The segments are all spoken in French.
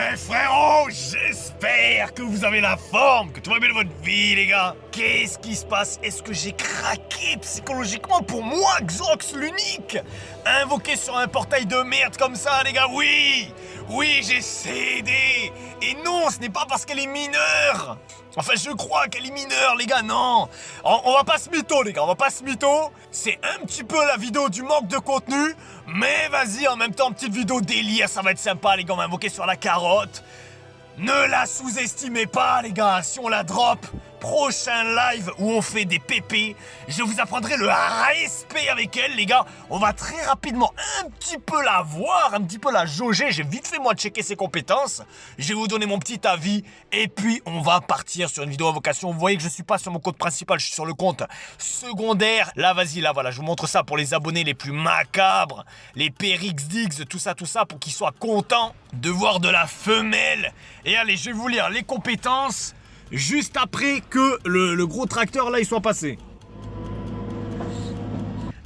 Ouais frérot, j'espère que vous avez la forme, que tout va bien dans votre vie les gars. Qu'est-ce qui se passe? Est-ce que j'ai craqué psychologiquement pour moi, Xox l'unique? Invoqué sur un portail de merde comme ça les gars, oui. Oui, j'ai cédé. Et non, ce n'est pas parce qu'elle est mineure. Enfin, je crois qu'elle est mineure, les gars, non. On va pas se mytho, les gars, on va pas se mytho. C'est un petit peu la vidéo du manque de contenu. Mais vas-y, en même temps, petite vidéo délire, ça va être sympa, les gars, on va invoquer sur la carotte. Ne la sous-estimez pas, les gars, si on la drop, prochain live où on fait des pépés, je vous apprendrai le respect avec elle, les gars. On va très rapidement un petit peu la voir, un petit peu la jauger. J'ai vite fait, moi, checker ses compétences. Je vais vous donner mon petit avis. Et puis, on va partir sur une vidéo invocation. Vous voyez que je suis pas sur mon compte principal, je suis sur le compte secondaire. Là, vas-y, là, voilà, je vous montre ça pour les abonnés les plus macabres, les PRXDix, tout ça, pour qu'ils soient contents de voir de la femelle. Et allez, je vais vous lire les compétences juste après que le gros tracteur là il soit passé.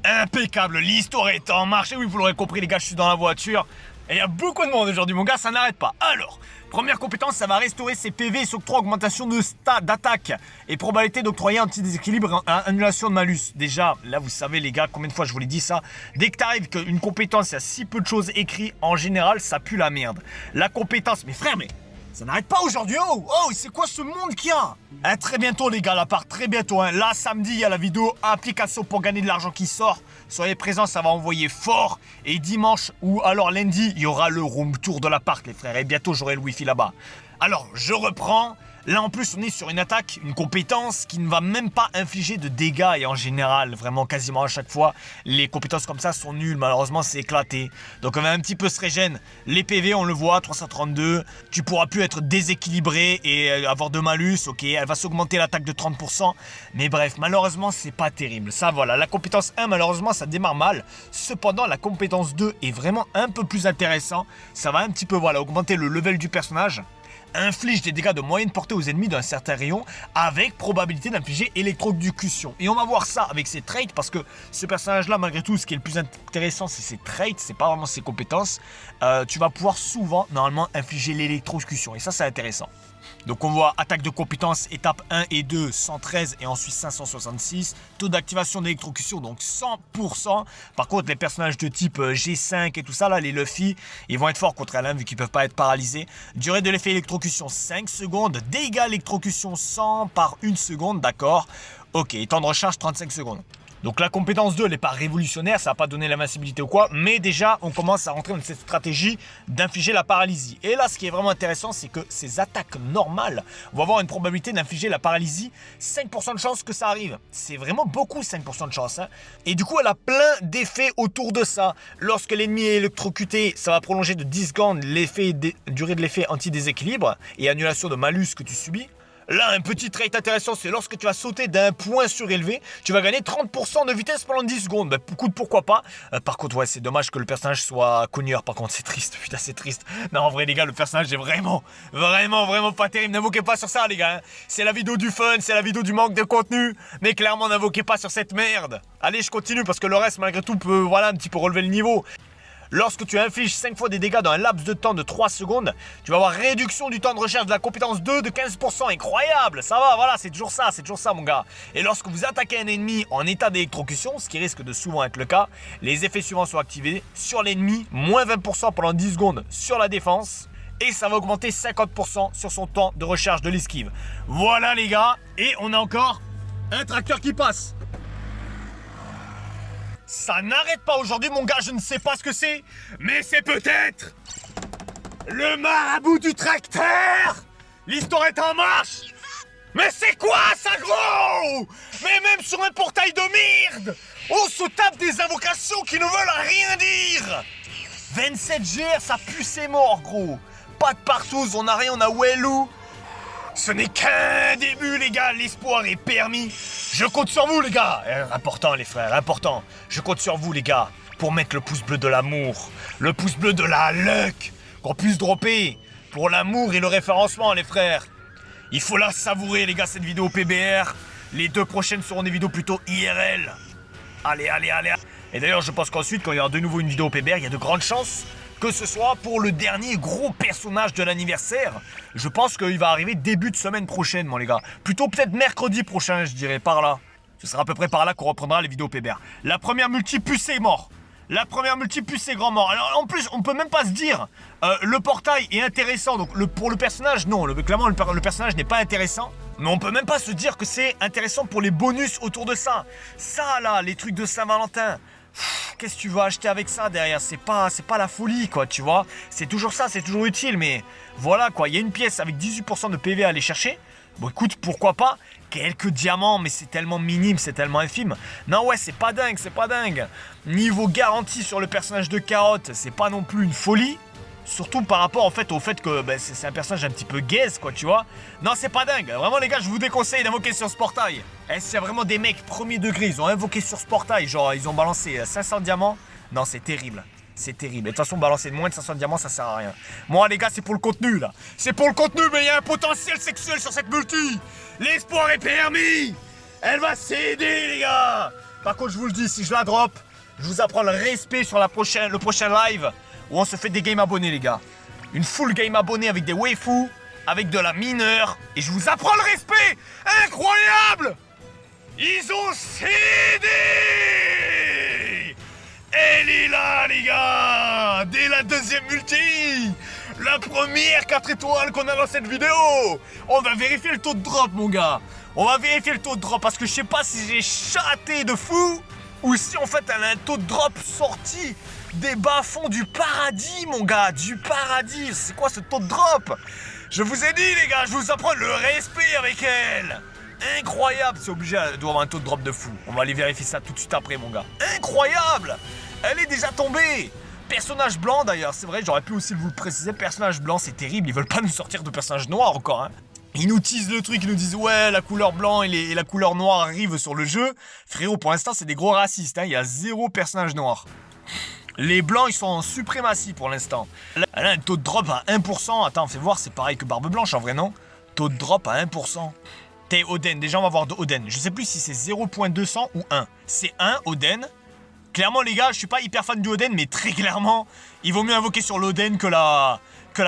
Impeccable, l'histoire est en marche. Et oui, vous l'aurez compris les gars, je suis dans la voiture. Et il y a beaucoup de monde aujourd'hui, mon gars, ça n'arrête pas. Alors, première compétence, ça va restaurer ses PV et s'octroie augmentation de stats d'attaque et probabilité d'octroyer anti-déséquilibre et annulation de malus. Déjà, là vous savez les gars, combien de fois je vous l'ai dit ça. Dès que t'arrives qu'une compétence, il y a si peu de choses écrites, en général, ça pue la merde. La compétence, mais frère, mais ça n'arrête pas aujourd'hui, oh, c'est quoi ce monde qu'il y a? Très bientôt les gars, la part très bientôt. Là, samedi, il y a la vidéo application pour gagner de l'argent qui sort. Soyez présents, ça va envoyer fort. Et dimanche ou alors lundi, il y aura le room tour de l'appart les frères. Et bientôt, j'aurai le wifi là-bas. Alors, je reprends. Là, en plus, on est sur une attaque, une compétence qui ne va même pas infliger de dégâts. Et en général, vraiment quasiment à chaque fois, les compétences comme ça sont nulles. Malheureusement, c'est éclaté. Donc, on va un petit peu se régénérer. Les PV, on le voit, 332. Tu pourras plus être déséquilibré et avoir de malus. Ok, elle va s'augmenter l'attaque de 30%. Mais bref, malheureusement, c'est pas terrible. Ça, voilà. La compétence 1, malheureusement, ça démarre mal. Cependant, la compétence 2 est vraiment un peu plus intéressant. Ça va un petit peu, voilà, augmenter le level du personnage. Inflige des dégâts de moyenne portée aux ennemis d'un certain rayon avec probabilité d'infliger électrocution. Et on va voir ça avec ses traits parce que ce personnage-là, malgré tout, ce qui est le plus intéressant, c'est ses traits, c'est pas vraiment ses compétences. Tu vas pouvoir souvent, normalement, infliger l'électrocution. Et ça, c'est intéressant. Donc on voit attaque de compétences étape 1 et 2 113 et ensuite 566. Taux d'activation d'électrocution donc 100%. Par contre les personnages de type G5 et tout ça là, les Luffy, ils vont être forts contre elle vu qu'ils peuvent pas être paralysés. Durée de l'effet électrocution 5 secondes. Dégâts électrocution 100 par 1 seconde, d'accord. Ok, temps de recharge 35 secondes. Donc la compétence 2, elle n'est pas révolutionnaire, ça va pas donner l'invincibilité ou quoi, mais déjà on commence à rentrer dans cette stratégie d'infliger la paralysie. Et là ce qui est vraiment intéressant, c'est que ces attaques normales vont avoir une probabilité d'infliger la paralysie, 5% de chance que ça arrive. C'est vraiment beaucoup 5% de chance. Et du coup elle a plein d'effets autour de ça. Lorsque l'ennemi est électrocuté, ça va prolonger de 10 secondes durée de l'effet anti-déséquilibre et annulation de malus que tu subis. Là, un petit trait intéressant, c'est lorsque tu vas sauter d'un point surélevé, tu vas gagner 30% de vitesse pendant 10 secondes. Écoute, pourquoi pas. Par contre, ouais, c'est dommage que le personnage soit cogneur. Par contre, c'est triste. Putain, c'est triste. Non, en vrai, les gars, le personnage est vraiment pas terrible. N'invoquez pas sur ça, les gars. C'est la vidéo du fun, c'est la vidéo du manque de contenu. Mais clairement, n'invoquez pas sur cette merde. Allez, je continue parce que le reste, malgré tout, peut, voilà, un petit peu relever le niveau. Lorsque tu infliges 5 fois des dégâts dans un laps de temps de 3 secondes, tu vas avoir réduction du temps de recherche de la compétence 2 de 15%. Incroyable, ça va, voilà, c'est toujours ça mon gars. Et lorsque vous attaquez un ennemi en état d'électrocution, ce qui risque de souvent être le cas, les effets suivants sont activés sur l'ennemi, moins 20% pendant 10 secondes sur la défense, et ça va augmenter 50% sur son temps de recharge de l'esquive. Voilà les gars, et on a encore un tracteur qui passe. Ça n'arrête pas aujourd'hui mon gars, je ne sais pas ce que c'est, mais c'est peut-être le marabout du tracteur. L'histoire est en marche. Mais c'est quoi ça gros? Mais même sur un portail de merde, on se tape des invocations qui ne veulent rien dire. 27 GR, ça pue ses morts gros. Pas de partouze, on a rien, on a Wellou. Ce n'est qu'un début les gars, l'espoir est permis. Je compte sur vous les gars. Important les frères, important. Je compte sur vous les gars pour mettre le pouce bleu de l'amour, le pouce bleu de la luck, qu'on puisse dropper pour l'amour et le référencement les frères. Il faut la savourer les gars cette vidéo PBR. Les 2 prochaines seront des vidéos plutôt IRL. Allez. Et d'ailleurs je pense qu'ensuite quand il y aura de nouveau une vidéo PBR, il y a de grandes chances Que ce soit pour le dernier gros personnage de l'anniversaire, je pense qu'il va arriver début de semaine prochaine, mon les gars. Plutôt peut-être mercredi prochain, je dirais, par là. Ce sera à peu près par là qu'on reprendra les vidéos PBR. La première multi-puce est mort. La première multi-puce est grand mort. Alors en plus, on peut même pas se dire, le portail est intéressant. Donc pour le personnage, non. Clairement, le personnage n'est pas intéressant. Mais on peut même pas se dire que c'est intéressant pour les bonus autour de ça. Ça là, les trucs de Saint-Valentin. Qu'est-ce que tu vas acheter avec ça derrière? C'est pas la folie, quoi, tu vois. C'est toujours ça, c'est toujours utile, mais voilà, quoi. Il y a une pièce avec 18% de PV à aller chercher. Bon, écoute, pourquoi pas? Quelques diamants, mais c'est tellement minime, c'est tellement infime. Non, ouais, c'est pas dingue, c'est pas dingue. Niveau garantie sur le personnage de Carotte, c'est pas non plus une folie. Surtout par rapport au fait que c'est un personnage un petit peu gaze, quoi, tu vois. Non, c'est pas dingue. Vraiment, les gars, je vous déconseille d'invoquer sur ce portail. Et s'il y a vraiment des mecs premier degré, ils ont invoqué sur ce portail, genre ils ont balancé 500 diamants. Non, c'est terrible. C'est terrible. Et de toute façon, balancer de moins de 500 diamants, ça sert à rien. Moi, les gars, c'est pour le contenu, là. C'est pour le contenu, mais il y a un potentiel sexuel sur cette multi. L'espoir est permis. Elle va céder, les gars. Par contre, je vous le dis, si je la drop, je vous apprends le respect sur le prochain live où on se fait des games abonnés, les gars. Une full game abonnée avec des waifus, avec de la mineure. Et je vous apprends le respect. Incroyable. Ils ont cédé. Elle est là, les gars. Dès la deuxième multi. La première 4 étoiles qu'on a dans cette vidéo. On va vérifier le taux de drop, mon gars. On va vérifier le taux de drop parce que je sais pas si j'ai chaté de fou ou si en fait elle a un taux de drop sorti des bas-fonds du paradis, mon gars. Du paradis. C'est quoi ce taux de drop? Je vous ai dit, les gars, je vous apprends le respect avec elle. Incroyable. C'est obligé, elle doit avoir un taux de drop de fou. On va aller vérifier ça tout de suite après, mon gars. Incroyable. Elle est déjà tombée. Personnage blanc d'ailleurs, c'est vrai, j'aurais pu aussi vous le préciser. Personnage blanc, c'est terrible. Ils veulent pas nous sortir de personnage noir encore, hein. Ils nous teasent le truc, ils nous disent ouais, la couleur blanc et la couleur noire arrivent sur le jeu. Frérot, pour l'instant, c'est des gros racistes, hein. Il y a 0 personnage noir. Les blancs, ils sont en suprématie pour l'instant. Elle a un taux de drop à 1%. Attends, fais voir, c'est pareil que Barbe Blanche en vrai, non? Taux de drop à 1%. T'es Oden, déjà on va voir de Oden. Je sais plus si c'est 0.200 ou 1. C'est 1 Oden. Clairement les gars, je suis pas hyper fan du Oden, mais très clairement, il vaut mieux invoquer sur l'Oden que la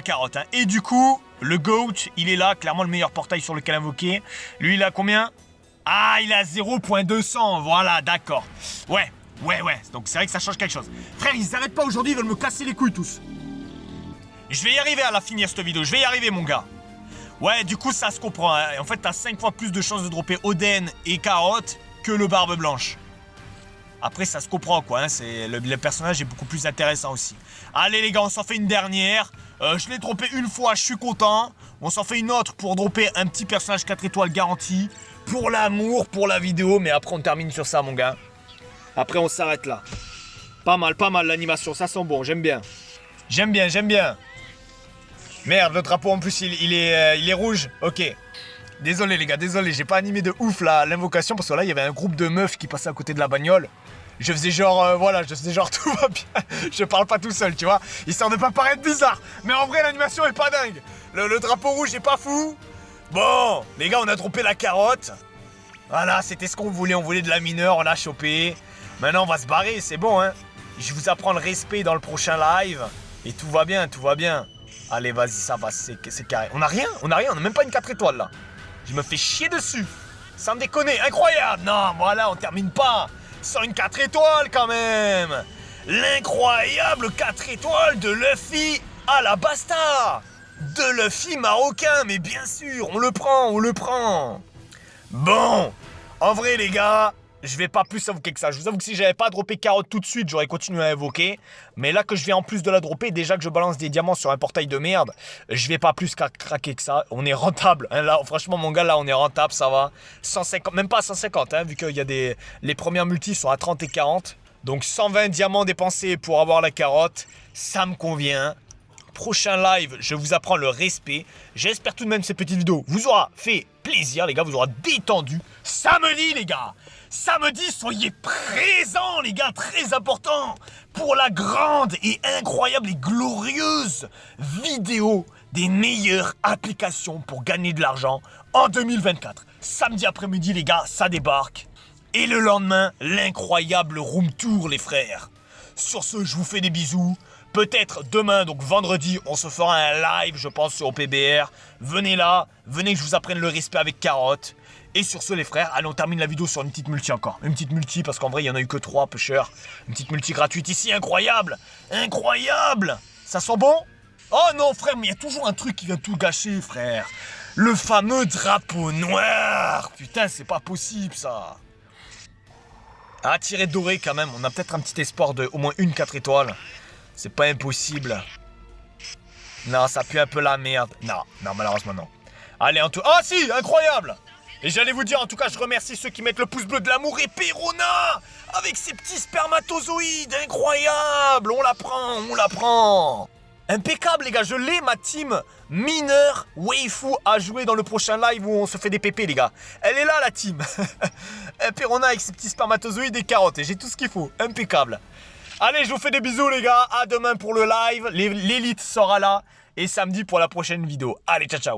carotte, hein. Et du coup, le GOAT, il est là, clairement le meilleur portail sur lequel invoquer. Lui, il a combien? Ah, il a 0.200, voilà, d'accord. Ouais, donc c'est vrai que ça change quelque chose. Frère, ils s'arrêtent pas aujourd'hui, ils veulent me casser les couilles tous. Je vais y arriver à la finir cette vidéo, je vais y arriver mon gars. Ouais, du coup, ça se comprend, hein. En fait, t'as 5 fois plus de chances de dropper Oden et carotte que le Barbe Blanche. Après, ça se comprend, quoi, hein. Le personnage est beaucoup plus intéressant aussi. Allez, les gars, on s'en fait une dernière. Je l'ai droppé une fois, je suis content. On s'en fait une autre pour dropper un petit personnage 4 étoiles garanti. Pour l'amour, pour la vidéo. Mais après, on termine sur ça, mon gars. Après, on s'arrête là. Pas mal, l'animation. Ça sent bon, j'aime bien. J'aime bien. Merde, le drapeau, en plus, il est rouge. Ok. Désolé, les gars, désolé. J'ai pas animé de ouf, là, l'invocation. Parce que là, il y avait un groupe de meufs qui passait à côté de la bagnole. Je faisais genre, tout va bien. Je parle pas tout seul, tu vois. Histoire de pas paraître bizarre. Mais en vrai, l'animation est pas dingue. Le drapeau rouge est pas fou. Bon, les gars, on a droppé la carotte. Voilà, c'était ce qu'on voulait. On voulait de la mineure, on l'a chopé. Maintenant, on va se barrer, c'est bon, hein. Je vous apprends le respect dans le prochain live. Et tout va bien, Allez, vas-y, ça va, c'est carré. On a rien, on a même pas une 4 étoiles, là. Je me fais chier dessus. Sans déconner, incroyable. Non, voilà, on termine pas sans une 4 étoiles quand même. L'incroyable 4 étoiles de Luffy à la Basta. De Luffy marocain, mais bien sûr, on le prend. Bon, en vrai les gars, je vais pas plus invoquer que ça. Je vous avoue que si j'avais pas droppé carotte tout de suite, j'aurais continué à invoquer. Mais là que je viens en plus de la dropper, déjà que je balance des diamants sur un portail de merde, je vais pas plus craquer que ça. On est rentable, hein, là, franchement mon gars, là on est rentable, ça va. 150, même pas 150, hein, vu qu'il y a les premières multis sont à 30 et 40. Donc 120 diamants dépensés pour avoir la carotte, ça me convient. Prochain live, je vous apprends le respect. J'espère tout de même que cette petite vidéo vous aura fait plaisir, les gars, vous aura détendu. Samedi, les gars. Samedi, soyez présents, les gars, très important, pour la grande et incroyable et glorieuse vidéo des meilleures applications pour gagner de l'argent en 2024. Samedi après-midi, les gars, ça débarque. Et le lendemain, l'incroyable room tour, les frères. Sur ce, je vous fais des bisous. Peut-être demain, donc vendredi, on se fera un live, je pense, sur OPBR. Venez là, venez que je vous apprenne le respect avec Carotte. Et sur ce, les frères, allez, on termine la vidéo sur une petite multi encore. Une petite multi, parce qu'en vrai, il n'y en a eu que 3, peu cher. Une petite multi gratuite ici, incroyable. Incroyable. Ça sent bon? Oh non, frère, mais il y a toujours un truc qui vient tout gâcher, frère. Le fameux drapeau noir. Putain, c'est pas possible, ça. Ah, tiré doré, quand même. On a peut-être un petit espoir de au moins une 4 étoiles. C'est pas impossible. Non, ça pue un peu la merde. Non, malheureusement, non. Allez, en tout... Ah si, incroyable. Et j'allais vous dire, en tout cas, je remercie ceux qui mettent le pouce bleu de l'amour et Perona avec ses petits spermatozoïdes. Incroyable. On la prend. Impeccable, les gars. Je l'ai, ma team mineur waifu à jouer dans le prochain live où on se fait des pépés, les gars. Elle est là, la team. Perona avec ses petits spermatozoïdes et carottes. Et j'ai tout ce qu'il faut. Impeccable. Allez, je vous fais des bisous, les gars. À demain pour le live. L'élite sera là. Et samedi pour la prochaine vidéo. Allez, ciao, ciao.